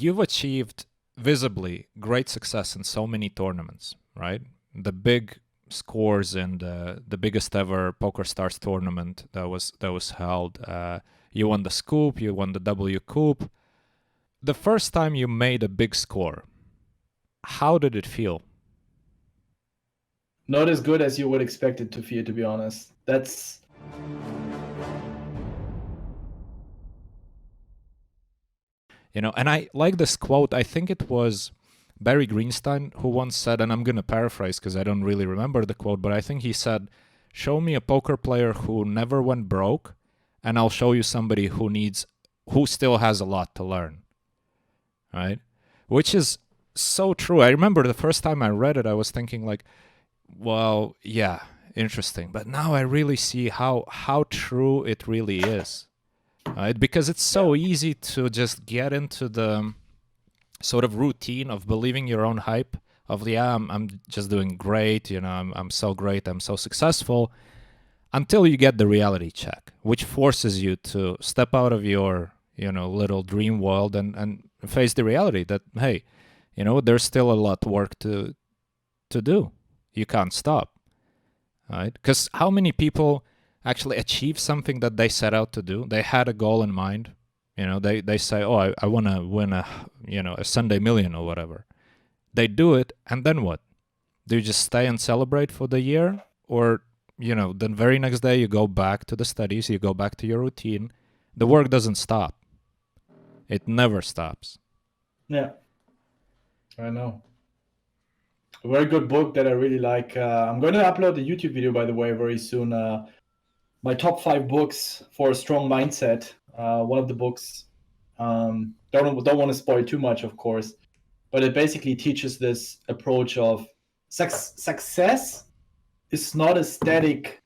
you've achieved visibly great success in so many tournaments, right? The big scores in the biggest ever Poker Stars tournament that was held. You won the Scoop, you won the W Coupe. The first time you made a big score, how did it feel? Not as good as you would expect it to feel, to be honest. That's And I like this quote. I think it was Barry Greenstein who once said, and I'm going to paraphrase because I don't really remember the quote, but I think he said, "Show me a poker player who never went broke, and I'll show you somebody who still has a lot to learn." Right? Which is so true. I remember the first time I read it, I was thinking like, well, yeah, interesting. But now I really see how true it really is. Right? Because it's so easy to just get into the sort of routine of believing your own hype of, yeah, I'm just doing great, I'm so great, I'm so successful, until you get the reality check, which forces you to step out of your little dream world and face the reality that, hey, there's still a lot of work to do. You can't stop, right? Because how many people actually achieve something that they set out to do? They had a goal in mind. They say, oh, I want to win a Sunday million or whatever. They do it, and then what? Do you just stay and celebrate for the year? Or, the very next day you go back to the studies, you go back to your routine. The work doesn't stop. It never stops. Yeah, I know. A very good book that I really like. I'm going to upload the YouTube video, by the way, very soon. My top 5 books for a strong mindset. One of the books, don't want to spoil too much, of course, but it basically teaches this approach of success is not a static.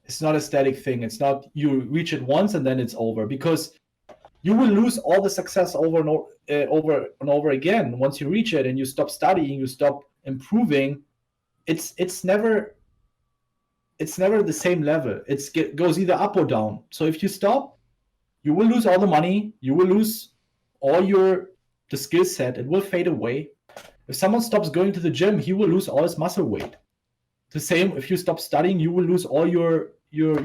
It's not a static thing. It's not you reach it once and then it's over, because you will lose all the success over and over again. Once you reach it and you stop studying, you stop improving, it's never the same level. It goes either up or down. So if you stop, you will lose all the money, you will lose all the skill set, it will fade away. If someone stops going to the gym, he will lose all his muscle weight. The same, if you stop studying, you will lose all your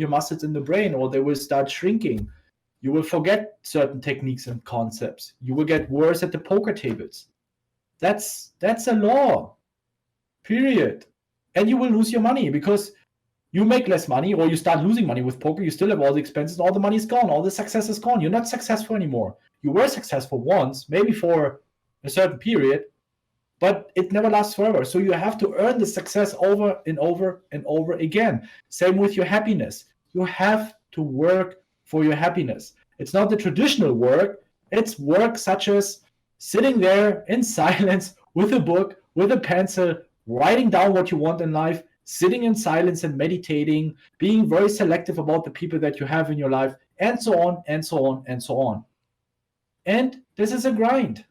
muscles in the brain, or they will start shrinking. You will forget certain techniques and concepts. You will get worse at the poker tables. That's a law. Period. And you will lose your money because you make less money, or you start losing money with poker. You still have all the expenses, all the money is gone, all the success is gone. You're not successful anymore. You were successful once, maybe for a certain period, but it never lasts forever. So you have to earn the success over and over and over again. Same with your happiness. You have to work for your happiness. It's not the traditional work. It's work such as sitting there in silence with a book, with a pencil, writing down what you want in life, sitting in silence and meditating, being very selective about the people that you have in your life, and so on, and so on, and so on. And this is a grind.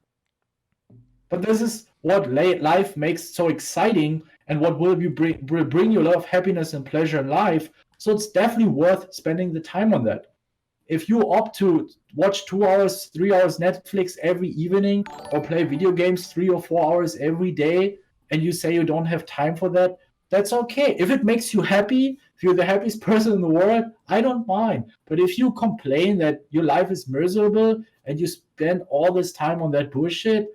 But this is what life makes so exciting, and what will bring you a lot of happiness and pleasure in life. So it's definitely worth spending the time on that. If you opt to watch 2 hours, 3 hours Netflix every evening, or play video games 3 or 4 hours every day, and you say you don't have time for that, that's okay. If it makes you happy, if you're the happiest person in the world, I don't mind. But if you complain that your life is miserable and you spend all this time on that bullshit,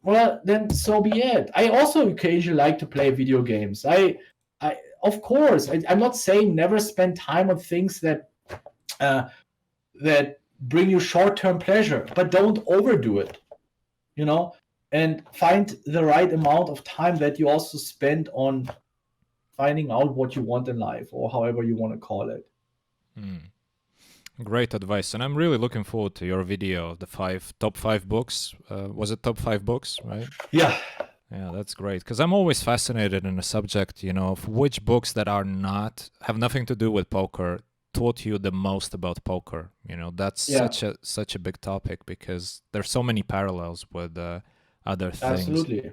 well, then so be it. I also occasionally like to play video games. Of course, I'm not saying never spend time on things that that bring you short-term pleasure, but don't overdo it. And find the right amount of time that you also spend on finding out what you want in life, or however you want to call it. Great advice, and I'm really looking forward to your video of the top five books. Was it top 5 books, right? Yeah. Yeah, that's great, because I'm always fascinated in the subject, of which books that have nothing to do with poker taught you the most about poker. That's such a big topic, because there's so many parallels with other things. Absolutely.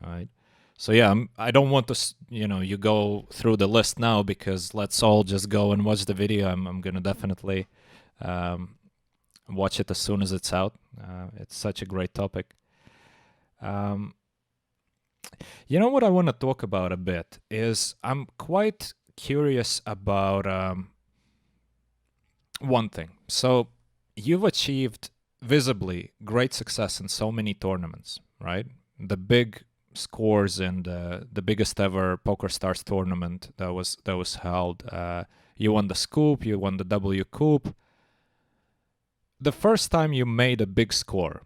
Right. So yeah, I don't want to, you go through the list now, because let's all just go and watch the video. I'm gonna definitely watch it as soon as it's out. It's such a great topic. You know what I want to talk about a bit is I'm quite curious about one thing. So you've achieved visibly great success in so many tournaments, right? The big scores in the biggest ever Poker Stars tournament that was held. You won the Scoop, you won the W Coupe. The first time you made a big score,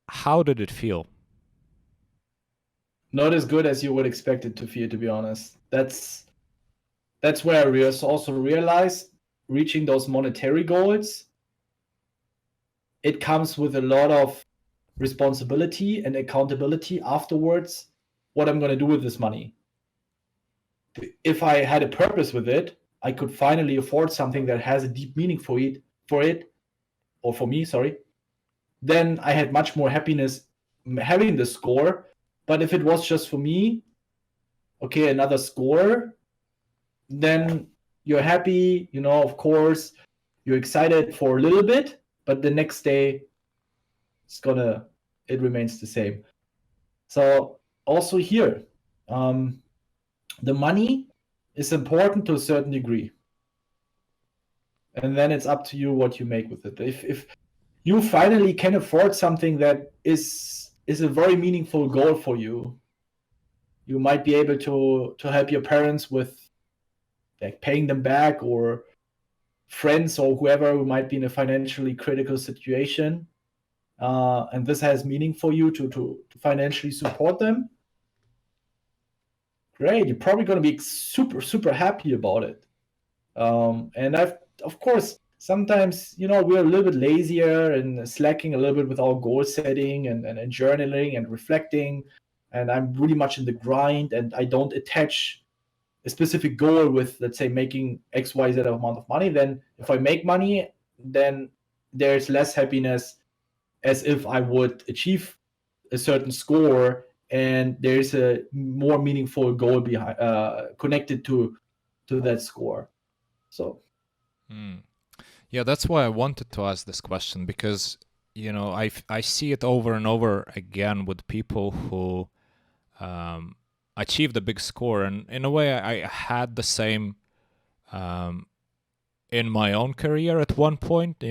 how did it feel? Not as good as you would expect it to feel, to be honest. That's where I also realized reaching those monetary goals, it comes with a lot of responsibility and accountability afterwards. What I'm going to do with this money. If I had a purpose with it, I could finally afford something that has a deep meaning for me, sorry. Then I had much more happiness having the score. But if it was just for me, okay, another score, then you're happy, of course, you're excited for a little bit, but the next day it remains the same. So also here, the money is important to a certain degree. And then it's up to you what you make with it. If you finally can afford something that is a very meaningful goal for you, you might be able to help your parents with like paying them back, or friends or whoever who might be in a financially critical situation, and this has meaning for you to financially support them. Great, you're probably going to be super happy about it. And of course, sometimes we're a little bit lazier and slacking a little bit with our goal setting and journaling and reflecting, and I'm really much in the grind, and I don't attach a specific goal with, let's say, making XYZ amount of money. Then if I make money, then there's less happiness as if I would achieve a certain score and there's a more meaningful goal behind, connected to that score. So yeah, that's why I wanted to ask this question, because I see it over and over again with people who achieved a big score, and in a way I had the same in my own career at one point.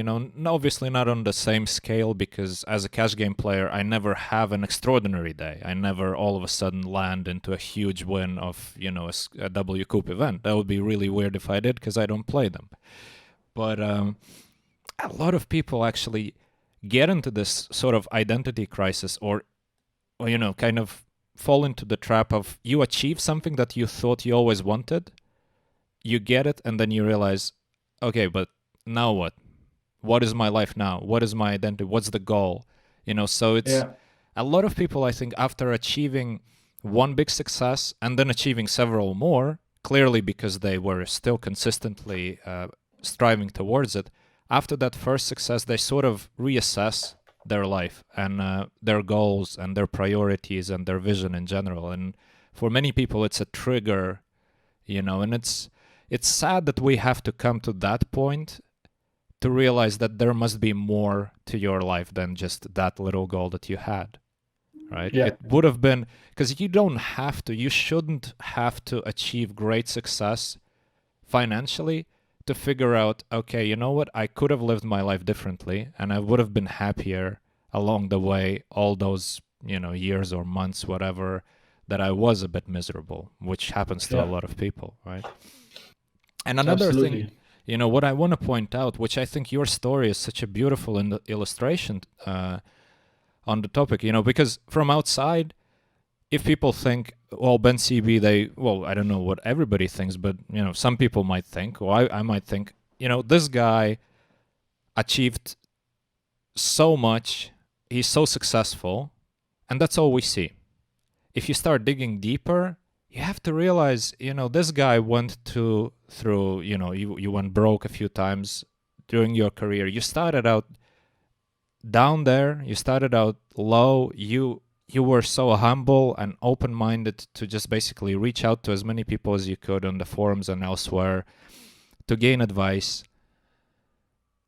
Obviously not on the same scale, because as a cash game player I never have an extraordinary day. I never all of a sudden land into a huge win of a W Coupe event. That would be really weird if I did, because I don't play them. But a lot of people actually get into this sort of identity crisis, or kind of fall into the trap of you achieve something that you thought you always wanted, you get it, and then you realize, okay, but now what? What is my life now? What is my identity? What's the goal? So it's a lot of people, I think, after achieving one big success and then achieving several more, clearly because they were still consistently striving towards it, after that first success, they sort of reassess their life and their goals and their priorities and their vision in general. And for many people, it's a trigger, and it's sad that we have to come to that point to realize that there must be more to your life than just that little goal that you had, right? Yeah. It would have been, because you shouldn't have to achieve great success financially to figure out, okay, you know what, I could have lived my life differently and I would have been happier along the way, all those, years or months, whatever, that I was a bit miserable, which happens to a lot of people, right? And another thing, what I want to point out, which I think your story is such a beautiful illustration on the topic, because from outside, if people think, well, Bencb, I don't know what everybody thinks, but, some people might think, or I might think, this guy achieved so much, he's so successful, and that's all we see. If you start digging deeper, you have to realize, this guy went through, you went broke a few times during your career. You started out down there, you started out low, you were so humble and open-minded to just basically reach out to as many people as you could on the forums and elsewhere to gain advice.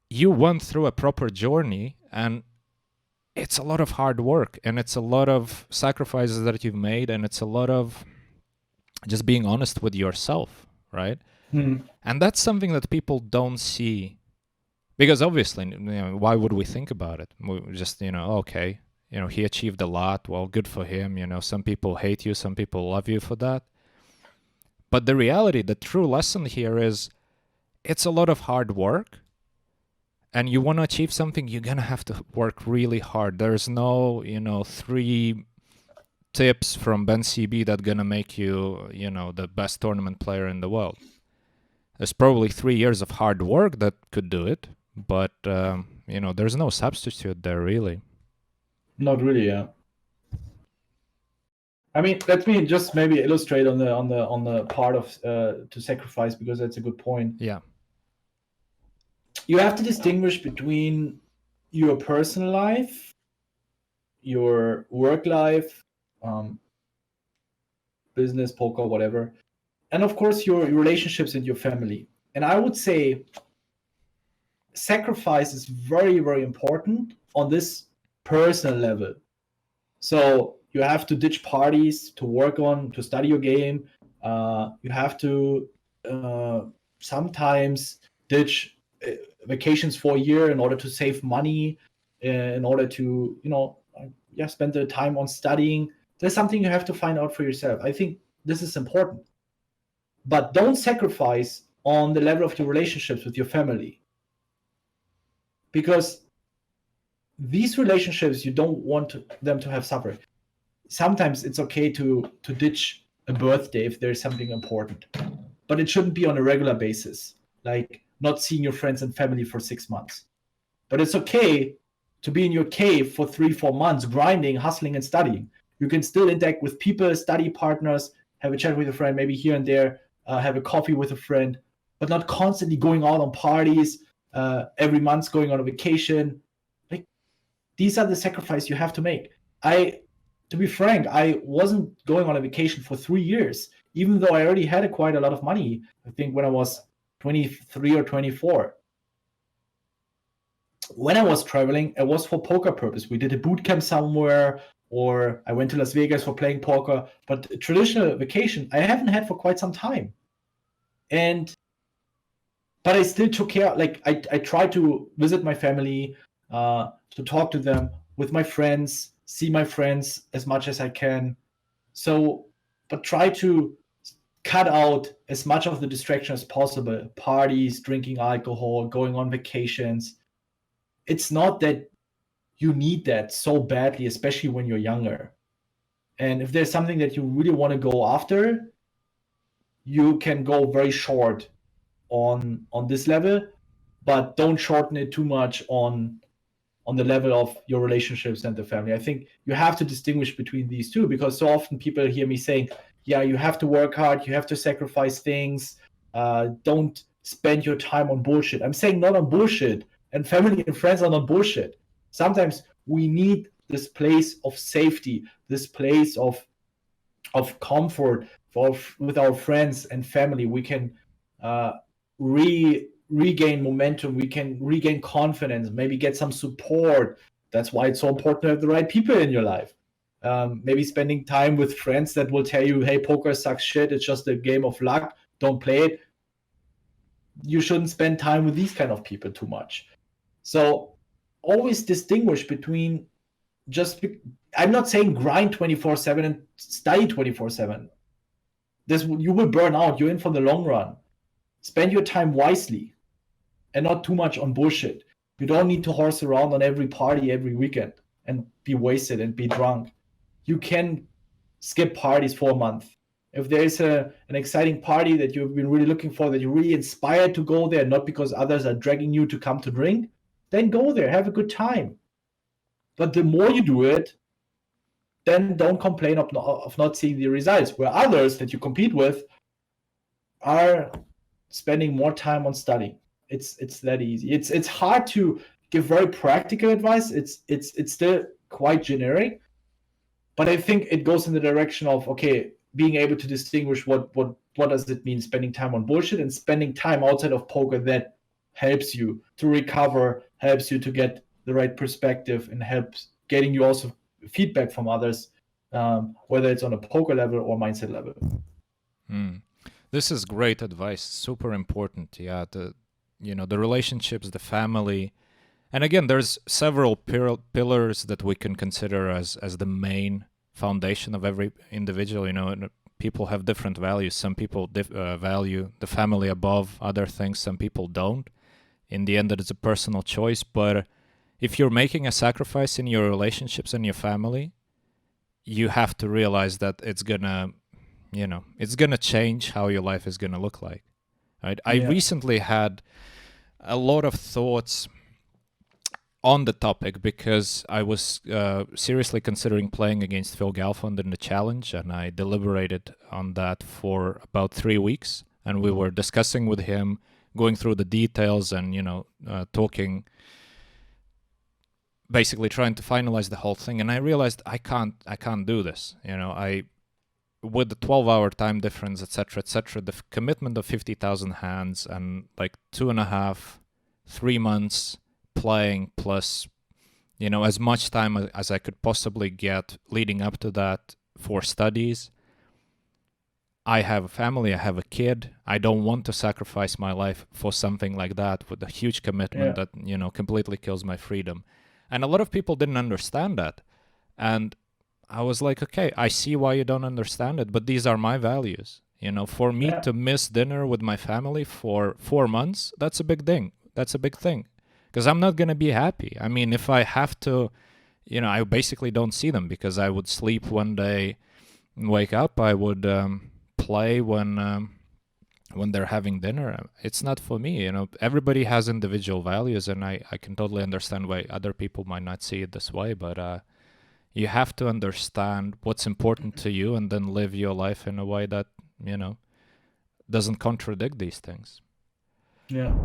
you went through a proper journey, and it's a lot of hard work, and it's a lot of sacrifices that you've made, and it's a lot of just being honest with yourself, right? And that's something that people don't see, because obviously, why would we think about it? We just, okay, he achieved a lot. Well, good for him. Some people hate you, some people love you for that. But the reality, the true lesson here is it's a lot of hard work. And you want to achieve something, you're going to have to work really hard. There's no, 3 tips from Bencb that going to make you, the best tournament player in the world. There's probably 3 years of hard work that could do it, but there's no substitute there, really. Not really, yeah. I mean, let me just maybe illustrate on the part of to sacrifice, because that's a good point. Yeah. You have to distinguish between your personal life, your work life, business, poker, whatever, and of course your relationships and your family. And I would say sacrifice is very, very important on this personal level. So you have to ditch parties to work on, to study your game. You have to sometimes ditch vacations for a year in order to save money, in order to, spend the time on studying. There's something you have to find out for yourself. I think this is important. But don't sacrifice on the level of your relationships with your family. Because these relationships, you don't want them to have suffered. Sometimes it's okay to ditch a birthday if there's something important, but it shouldn't be on a regular basis, like not seeing your friends and family for 6 months. But it's okay to be in your cave for 3-4 months, grinding, hustling, and studying. You can still interact with people, study partners, have a chat with a friend, maybe here and there, have a coffee with a friend, but not constantly going out on parties, every month going on a vacation. Like, these are the sacrifices you have to make. To be frank, I wasn't going on a vacation for 3 years, even though I already had quite a lot of money, I think when I was 23 or 24. When I was traveling, it was for poker purpose. We did a boot camp somewhere, or I went to Las Vegas for playing poker. But a traditional vacation, I haven't had for quite some time. But I still took care. Like I tried to visit my family, to talk to them, with my friends, see my friends as much as I can. So, but try to cut out as much of the distraction as possible. Parties, drinking alcohol, going on vacations. It's not that you need that so badly, especially when you're younger. And if there's something that you really want to go after, you can go very short on this level, but don't shorten it too much on the level of your relationships and the family. I think you have to distinguish between these two, because so often people hear me saying, yeah, you have to work hard, you have to sacrifice things, don't spend your time on bullshit. I'm saying not on bullshit, and family and friends are not bullshit. Sometimes we need this place of safety, this place of comfort with our friends and family. We can regain momentum, we can regain confidence, maybe get some support. That's why it's so important to have the right people in your life. Maybe spending time with friends that will tell you, hey, poker sucks shit, it's just a game of luck, don't play it. You shouldn't spend time with these kind of people too much. So always distinguish between I'm not saying grind 24/7 and study 24/7. You will burn out. You're in for the long run. Spend your time wisely and not too much on bullshit. You don't need to horse around on every party every weekend and be wasted and be drunk. You can skip parties for a month. If there's an exciting party that you've been really looking for, that you're really inspired to go there, not because others are dragging you to come to drink, then go there, have a good time. But the more you do it, then don't complain of not seeing the results, where others that you compete with are spending more time on studying. It's that easy. It's hard to give very practical advice. It's still quite generic, but I think it goes in the direction of, okay, being able to distinguish what does it mean spending time on bullshit and spending time outside of poker that helps you to recover, helps you to get the right perspective, and helps getting you also feedback from others, whether it's on a poker level or mindset level. This is great advice. Super important. Yeah, the relationships, the family, and again, there's several pillars that we can consider as the main foundation of every individual. And people have different values. Some people value the family above other things. Some people don't. In the end, it's a personal choice. But if you're making a sacrifice in your relationships and your family, you have to realize that it's gonna change how your life is gonna look like. Right? I recently had a lot of thoughts on the topic because I was seriously considering playing against Phil Galfond in the challenge, and I deliberated on that for about 3 weeks, and we were discussing with him, going through the details, and talking, basically trying to finalize the whole thing. And I realized I can't do this. With the 12-hour time difference, etc., the commitment of 50,000 hands and like 2.5, 3 months playing, plus as much time as I could possibly get leading up to that for studies. I have a family, I have a kid. I don't want to sacrifice my life for something like that with a huge commitment that completely kills my freedom. And a lot of people didn't understand that. And I was like, okay, I see why you don't understand it, but these are my values. For me to miss dinner with my family for 4 months, that's a big thing. Because I'm not going to be happy. I mean, if I have to, I basically don't see them, because I would sleep one day and wake up. I would play when they're having dinner. It's not for me. Everybody has individual values, and I can totally understand why other people might not see it this way. But you have to understand what's important to you and then live your life in a way that, doesn't contradict these things. Yeah.